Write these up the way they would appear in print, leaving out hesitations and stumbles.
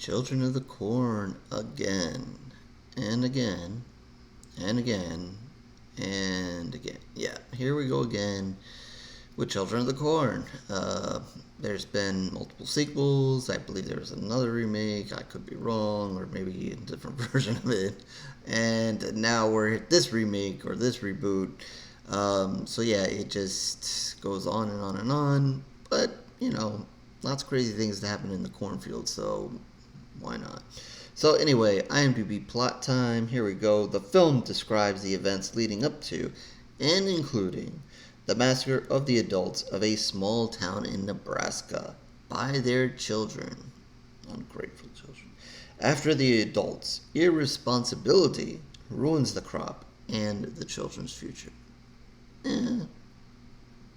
Children of the Corn again and again and again and again. Yeah, here we go again with Children of the Corn. There's been multiple sequels. I believe there was another remake. I could be wrong, or maybe a different version of it. And now we're at this remake or this reboot. So yeah, it just goes on and on and on. But, lots of crazy things that happen in the cornfield, so why not? So anyway, IMDb plot time. Here we go. The film describes the events leading up to and including the massacre of the adults of a small town in Nebraska by their children. Ungrateful children. After the adults' irresponsibility ruins the crop and the children's future.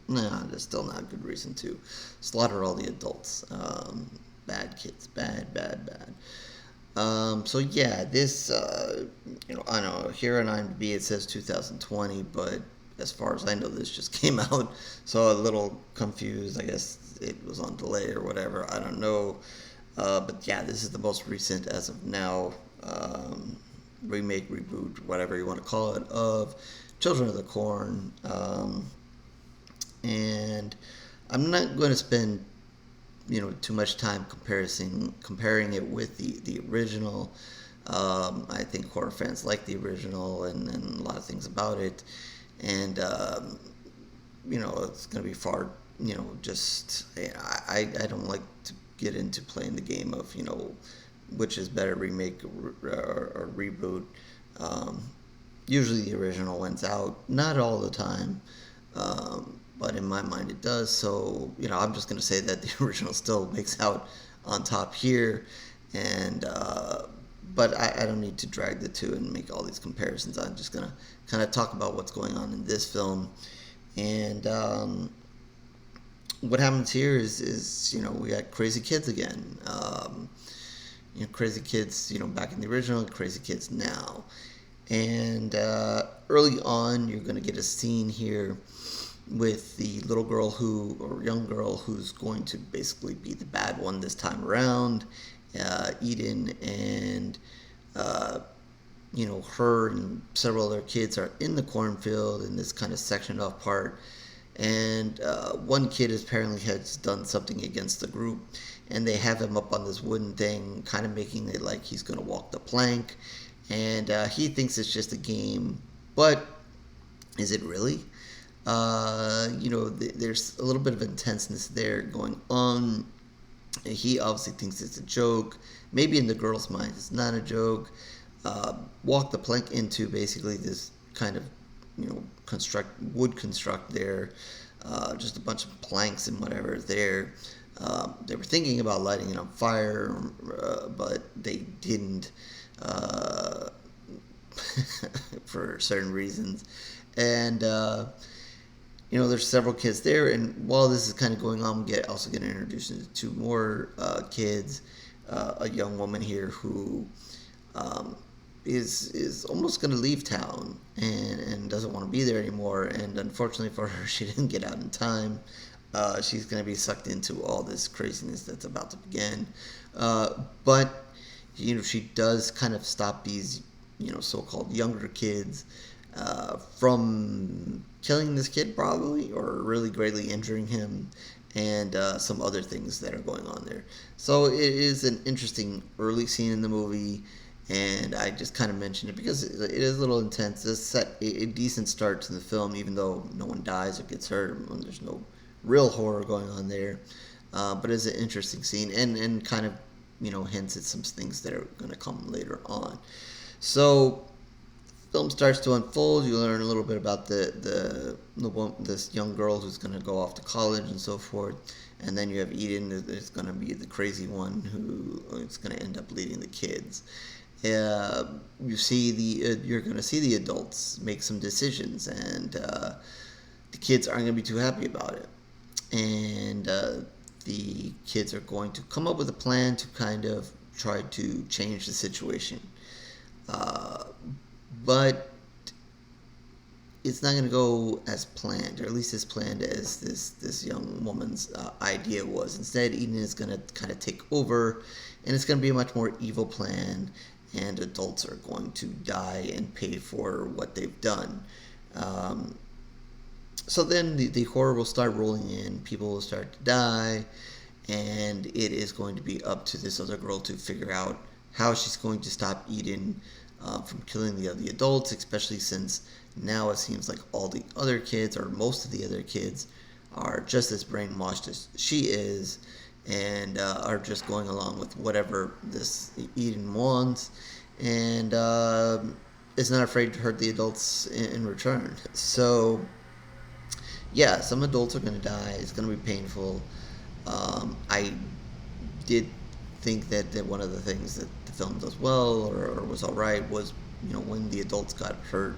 Nah, there's still not a good reason to slaughter all the adults. Bad kids. Bad. So yeah, this, I know, here on IMDb it says 2020, but as far as I know, this just came out, so a little confused. I guess it was on delay or whatever. I don't know. But yeah, this is the most recent, as of now, remake, reboot, whatever you want to call it, of Children of the Corn. And I'm not going to spend too much time comparing it with the original. I think horror fans like the original and a lot of things about it, and it's gonna be far. Just I don't like to get into playing the game of which is better, remake or reboot. Usually the original wins out, not all the time. But in my mind it does. So I'm just gonna say that the original still makes out on top here, and but I don't need to drag the two and make all these comparisons. I'm just gonna kind of talk about what's going on in this film, and what happens here is we got crazy kids again. Crazy kids back in the original, crazy kids now, and early on you're gonna get a scene here with the little girl young girl who's going to basically be the bad one this time around, Eden, and her and several other kids are in the cornfield in this kind of sectioned off part, and one kid apparently has done something against the group, and they have him up on this wooden thing, kind of making it like he's going to walk the plank, and he thinks it's just a game, but is it really? There's a little bit of intenseness there going on. He obviously thinks it's a joke. Maybe in the girl's mind it's not a joke. Walk the plank into basically this kind of, wood construct there. Just a bunch of planks and whatever there. They were thinking about lighting it on fire, but they didn't for certain reasons. And there's several kids there, and while this is kind of going on, we also get introduced to two more kids. A young woman here who is almost going to leave town and doesn't want to be there anymore. And unfortunately for her, she didn't get out in time. She's going to be sucked into all this craziness that's about to begin. But she does kind of stop these so-called younger kids from killing this kid probably, or really greatly injuring him, and some other things that are going on there. So it is an interesting early scene in the movie, and I just kind of mentioned it because it is a little intense. It's set a decent start to the film, even though no one dies or gets hurt. There's no real horror going on there, but it's an interesting scene, and kind of hints at some things that are going to come later on. So film starts to unfold. You learn a little bit about this young girl who's going to go off to college and so forth, and then you have Eden, who's going to be the crazy one who is going to end up leading the kids. You're going to see the adults make some decisions, and the kids aren't going to be too happy about it, and the kids are going to come up with a plan to kind of try to change the situation. But it's not going to go as planned, or at least as planned as this young woman's idea was. Instead, Eden is going to kind of take over and it's going to be a much more evil plan, and adults are going to die and pay for what they've done. Um, so then the horror will start rolling in, people will start to die, and it is going to be up to this other girl to figure out how she's going to stop Eden from killing the other adults, especially since now it seems like all the other kids, or most of the other kids, are just as brainwashed as she is, and are just going along with whatever this Eden wants, and is not afraid to hurt the adults in return. So, yeah, some adults are going to die. It's going to be painful. I did think that one of the things that the film does well, or was all right, was when the adults got hurt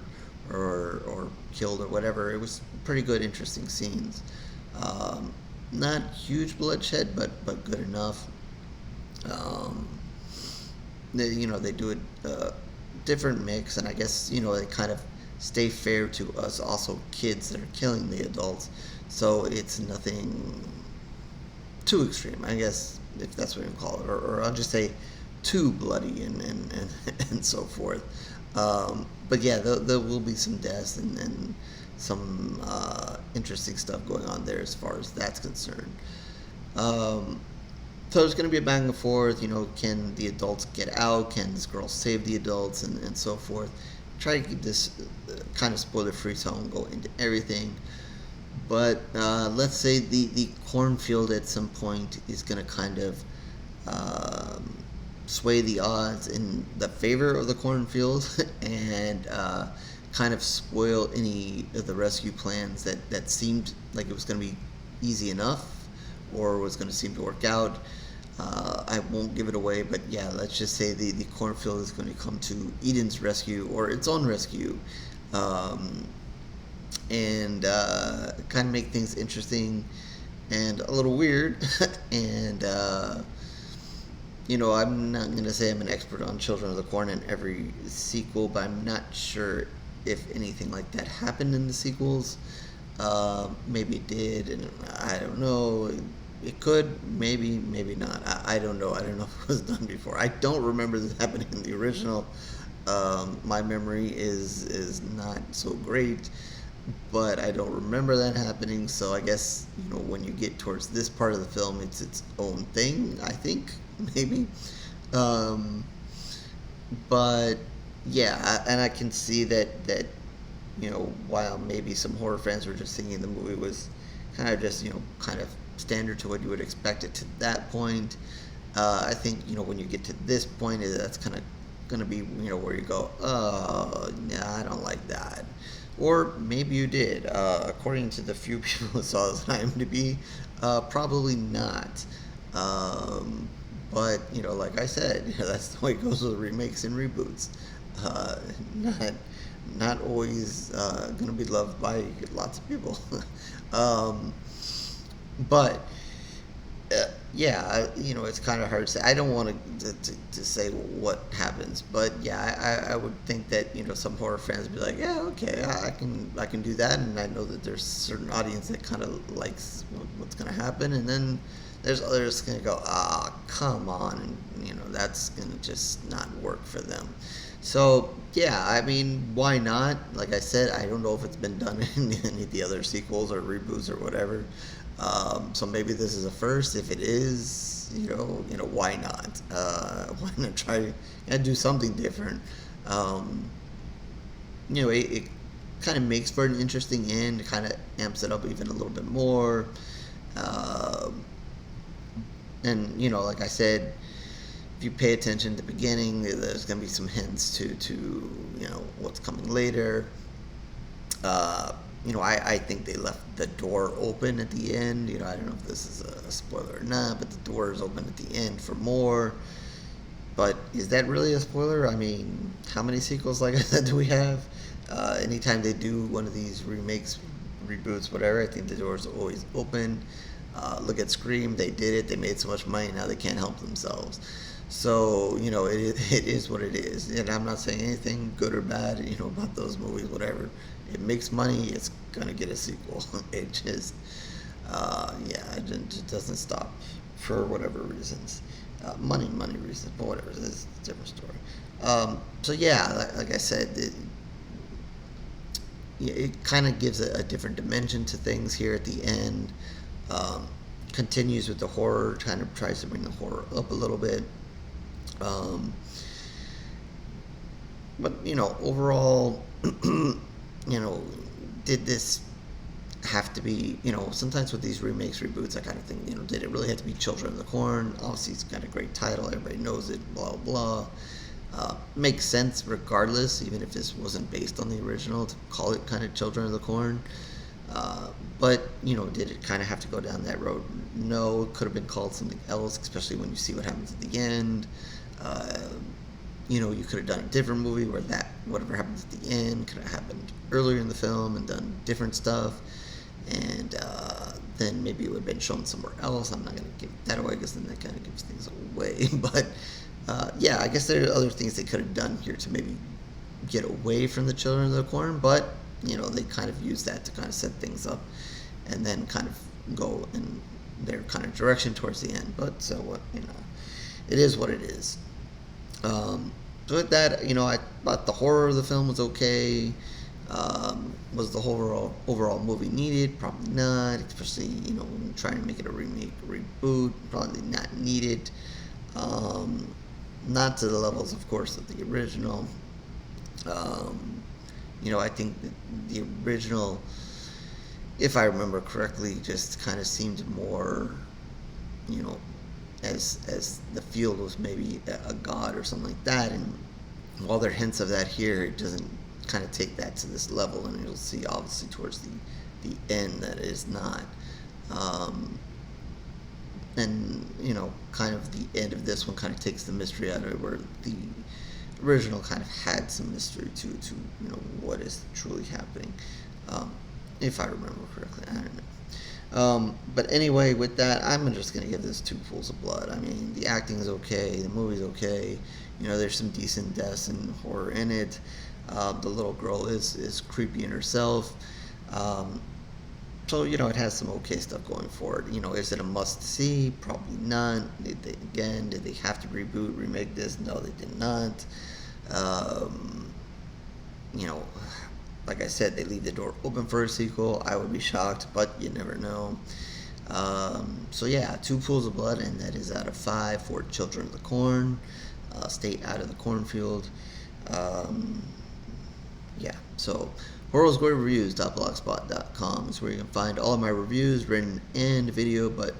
or killed or whatever. It was pretty good, interesting scenes. Not huge bloodshed, but good enough. Um, they do a different mix, and I guess they kind of stay fair to us also kids that are killing the adults. So it's nothing too extreme, I guess, if that's what you call it, or I'll just say too bloody and so forth. But yeah, there will be some deaths and some interesting stuff going on there as far as that's concerned. So there's going to be a back and forth. Can the adults get out? Can this girl save the adults, and so forth? Try to keep this kind of spoiler-free, so I won't go into everything. But let's say the cornfield at some point is going to kind of sway the odds in the favor of the cornfield and kind of spoil any of the rescue plans that seemed like it was going to be easy enough or was going to seem to work out. I won't give it away, but yeah, let's just say the cornfield is going to come to Eden's rescue or its own rescue, and kind of make things interesting and a little weird. And I'm not going to say I'm an expert on Children of the Corn in every sequel, but I'm not sure if anything like that happened in the sequels. Maybe it did, and I don't know. It could, maybe not. I don't know. I don't know if it was done before. I don't remember this happening in the original. My memory is not so great, but I don't remember that happening. So I guess when you get towards this part of the film, it's its own thing. I think maybe, but yeah, and I can see that while maybe some horror fans were just thinking the movie was kind of just kind of standard to what you would expect it to that point. I think when you get to this point, that's kind of going to be where you go, oh, nah, I don't like that, or maybe you did. According to the few people who saw this on IMDb, probably not. But like I said, that's the way it goes with remakes and reboots. Not always going to be loved by lots of people. But yeah, it's kind of hard to say. I don't want to say what happens, but yeah, I would think that some horror fans would be like, yeah, okay, I can do that, and I know that there's a certain audience that kind of likes what's going to happen, and then there's others going to go, come on, and that's going to just not work for them. So yeah, I mean, why not? Like I said, I don't know if it's been done in any of the other sequels or reboots or whatever. So maybe this is a first. If it is, why not? Why not try and do something different? It kind of makes for an interesting end. It kind of amps it up even a little bit more. And like I said, if you pay attention at the beginning, there's going to be some hints to what's coming later. I think they left the door open at the end. I don't know if this is a spoiler or not, but the door is open at the end for more. But is that really a spoiler? I mean, how many sequels, like I said, do we have? Anytime they do one of these remakes, reboots, whatever, I think the door is always open. Look at Scream. They did it. They made so much money. Now they can't help themselves. So, it is what it is. And I'm not saying anything good or bad, about those movies, whatever. It makes money, it's going to get a sequel. It just, it just doesn't stop for whatever reasons. money reasons, but whatever. It's a different story. So yeah, like I said, it kind of gives a different dimension to things here at the end. Um, Continues with the horror, kind of tries to bring the horror up a little bit. Um, but overall, did this have to be, sometimes with these remakes, reboots, I kind of think, did it really have to be Children of the Corn? Obviously, it's got a great title, everybody knows it, blah, blah. Makes sense regardless, even if this wasn't based on the original, to call it kind of Children of the Corn. But, did it kind of have to go down that road? No, it could have been called something else, especially when you see what happens at the end. You could have done a different movie where whatever happens at the end could have happened earlier in the film and done different stuff. And then maybe it would have been shown somewhere else. I'm not going to give that away because then that kind of gives things away. But, yeah, I guess there are other things they could have done here to maybe get away from the Children of the Corn. But, they kind of use that to kind of set things up and then kind of go in their kind of direction towards the end. But so what, it is what it is. So with that, I thought the horror of the film was okay. Was the overall movie needed? Probably not, especially, when trying to make it a remake, reboot, probably not needed. Not to the levels, of course, of the original. I think that the original, if I remember correctly, just kind of seemed more, as the field was maybe a god or something like that. And while there are hints of that here, it doesn't kind of take that to this level, and you'll see obviously towards the end that it is not. And kind of the end of this one kind of takes the mystery out of it, where the original kind of had some mystery to what is truly happening, if I remember correctly. I don't know. But anyway, with that, I'm just going to give this 2 pools of blood. I mean, the acting is okay, the movie's okay, there's some decent deaths and horror in it. The little girl is creepy in herself. So, it has some okay stuff going for it. Is it a must-see? Probably not. Did they have to reboot, remake this? No, they did not. Like I said, they leave the door open for a sequel. I would be shocked, but you never know. So yeah, 2 pools of blood, and that is out of 5 for Children of the Corn. Stay out of the cornfield. Yeah, so horrorlsgoryreviews.blogspot.com is where you can find all of my reviews, written and video, but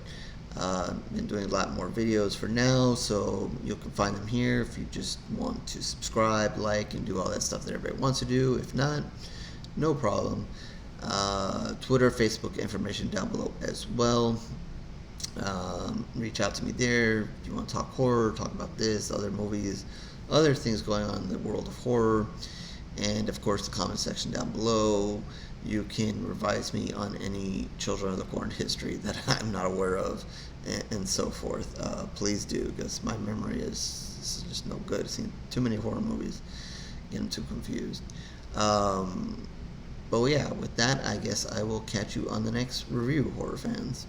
I've been doing a lot more videos for now, so you can find them here if you just want to subscribe, like, and do all that stuff that everybody wants to do. If not, no problem. Twitter, Facebook, information down below as well. Reach out to me there if you want to talk horror, talk about this, other movies, other things going on in the world of horror. And of course, the comment section down below, you can revise me on any Children of the Corn history that I'm not aware of, and so forth. Please do, because my memory is just no good. I've seen too many horror movies, getting too confused. But yeah, with that, I guess I will catch you on the next review, horror fans.